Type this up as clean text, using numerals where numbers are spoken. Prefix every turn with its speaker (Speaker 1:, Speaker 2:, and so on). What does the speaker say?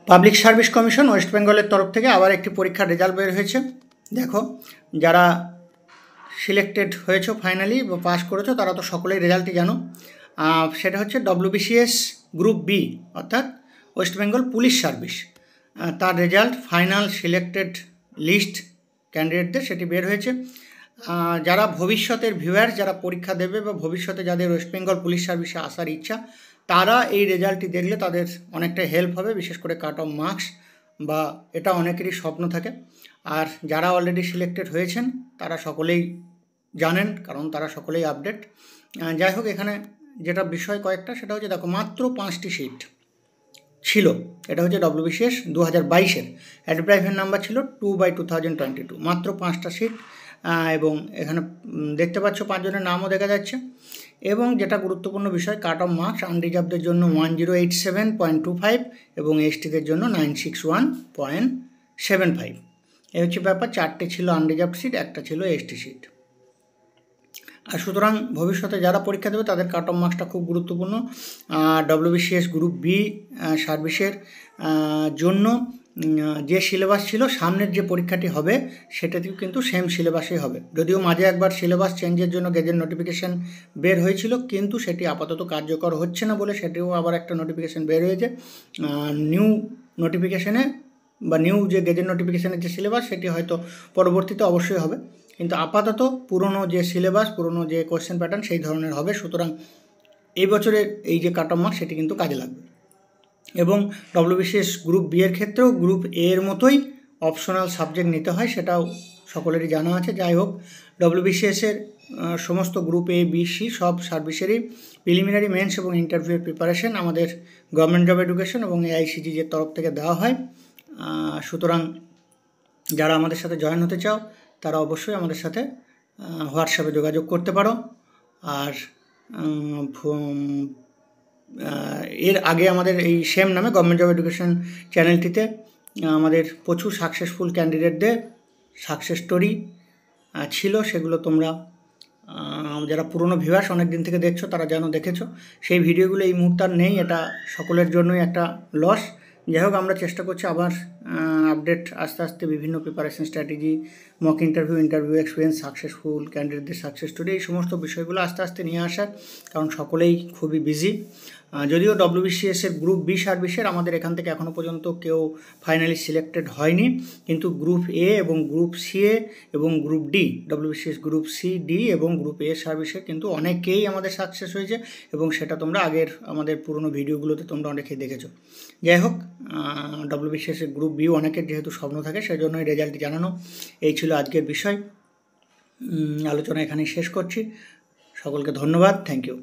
Speaker 1: Public service commission West বেঙ্গলের তরফ থেকে আবার একটি পরীক্ষার রেজাল্ট বের হয়েছে। দেখো, যারা সিলেক্টেড হয়েছো ফাইনালি বা পাস করেছো তারা তো সকলেই রেজাল্টটি জানো। সেটা হচ্ছে WBCS গ্রুপ বি, অর্থাৎ ওয়েস্ট বেঙ্গল পুলিশ সার্ভিস। তার রেজাল্ট ফাইনাল সিলেক্টেড লিস্ট ক্যান্ডিডেটদের সেটি বের হয়েছে। যারা ভবিষ্যতের ভিউয়ার্স, যারা পরীক্ষা দেবে বা ভবিষ্যতে যাদের ওয়েস্ট বেঙ্গল পুলিশ সার্ভিসে আসার ইচ্ছা, তারা এই রেজাল্টটি দেখলে তাদের অনেকটা হেল্প হবে, বিশেষ করে কাট অফ মার্কস, বা এটা অনেকেরই স্বপ্ন থাকে। আর যারা অলরেডি সিলেক্টেড হয়েছেন তারা সকলেই জানেন, কারণ তারা সকলেই আপডেট। যাই হোক, এখানে যেটা বিষয় কয়েকটা, সেটা হচ্ছে দেখো, মাত্র 5টি সিট ছিল। এটা হচ্ছে WBCS 2022-এর অ্যাডপ্রাইভের নাম্বার ছিল 2/2022, মাত্র 5টা সিট। এবং এখানে দেখতে পাচ্ছ 5 জনের নামও দেখা যাচ্ছে। এবং যেটা গুরুত্বপূর্ণ বিষয়, কাট অফ মার্কস আনরিজার্ভদের জন্য 1087.25 এবং এসটিদের জন্য 961.75। এই হচ্ছে ব্যাপার। 4টে ছিল আনরিজার্ভ সিট, একটা ছিল এসটি সিট। আর সুতরাং ভবিষ্যতে যারা পরীক্ষা দেবে তাদের কাট অফ মার্কসটা খুব গুরুত্বপূর্ণ। WBCS গ্রুপ বি সার্ভিসের জন্য যে সিলেবাস ছিল, সামনের যে পরীক্ষাটি হবে সেটাতেও কিন্তু সেম সিলেবাসই হবে। যদিও মাঝে একবার সিলেবাস চেঞ্জের জন্য গেজেট নোটিফিকেশান বের হয়েছিল, কিন্তু সেটি আপাতত কার্যকর হচ্ছে না বলে সেটিও আবার একটা নোটিফিকেশান বের হয়েছে। নিউ নোটিফিকেশানে বা নিউ যে গেজেট নোটিফিকেশানের যে সিলেবাস, সেটি হয়তো পরবর্তীতে অবশ্যই হবে, কিন্তু আপাতত পুরনো যে সিলেবাস, পুরনো যে কোয়েশ্চেন প্যাটার্ন সেই ধরনের হবে। সুতরাং এই বছরের এই যে কাট অফ মার্কস সেটি কিন্তু কাজে লাগবে। এবং WBCS গ্রুপ বি এর ক্ষেত্রেও গ্রুপ এ এর মতোই অপশনাল সাবজেক্ট নিতে হয়, সেটাও সকলেরই জানা আছে। যাই হোক, WBCS-এর সমস্ত গ্রুপ এ বি সি সব সার্ভিসেরই প্রিলিমিনারি, মেন্স এবং ইন্টারভিউয়ের প্রিপারেশন আমাদের গভর্নমেন্ট জব এডুকেশন এবং AICTE-র তরফ থেকে দেওয়া হয়। সুতরাং যারা আমাদের সাথে জয়েন হতে চাও তারা অবশ্যই আমাদের সাথে হোয়াটসঅ্যাপে যোগাযোগ করতে পারো। আর এর আগে আমাদের এই সেম নামে গভর্নমেন্ট জব এডুকেশন চ্যানেলটিতে আমাদের প্রচুর সাকসেসফুল ক্যান্ডিডেটদের সাকসেস স্টোরি ছিল, সেগুলো তোমরা যারা পুরনো ভিউয়ার্স অনেক দিন থেকে দেখছো তারা যেন দেখেছো। সেই ভিডিওগুলো এই মুহূর্তে আর নেই, এটা সকলের জন্যই একটা লস। যাই হোক, আমরা চেষ্টা করছি আবার আপডেট আস্তে আস্তে বিভিন্ন preparation strategy, mock interview experience, successful ক্যান্ডিডেটদের সাকসেস স্টোরি, এই সমস্ত বিষয়গুলো আস্তে আস্তে নিয়ে আসার, কারণ সকলেই খুবই বিজি। যদিও WBCS-এর গ্রুপ বি সার্ভিসের আমাদের এখান থেকে এখনও পর্যন্ত কেউ ফাইনালি সিলেক্টেড হয়নি, কিন্তু গ্রুপ এ এবং গ্রুপ সি এ এবং group D, WBCS group C, D এবং গ্রুপ এ সার্ভিসে কিন্তু অনেকেই আমাদের সাকসেস হয়েছে, এবং সেটা তোমরা আগের আমাদের পুরনো ভিডিওগুলোতে তোমরা অনেকেই দেখেছো। যাই হোক, WBCS-এর গ্রুপ বি অনেকের যেহেতু স্বপ্ন থাকে, সেই জন্যই রেজাল্টটি জানানো। এই ছিল আজকের বিষয়। আলোচনা এখানেই শেষ করছি। সকলকে ধন্যবাদ। Thank you.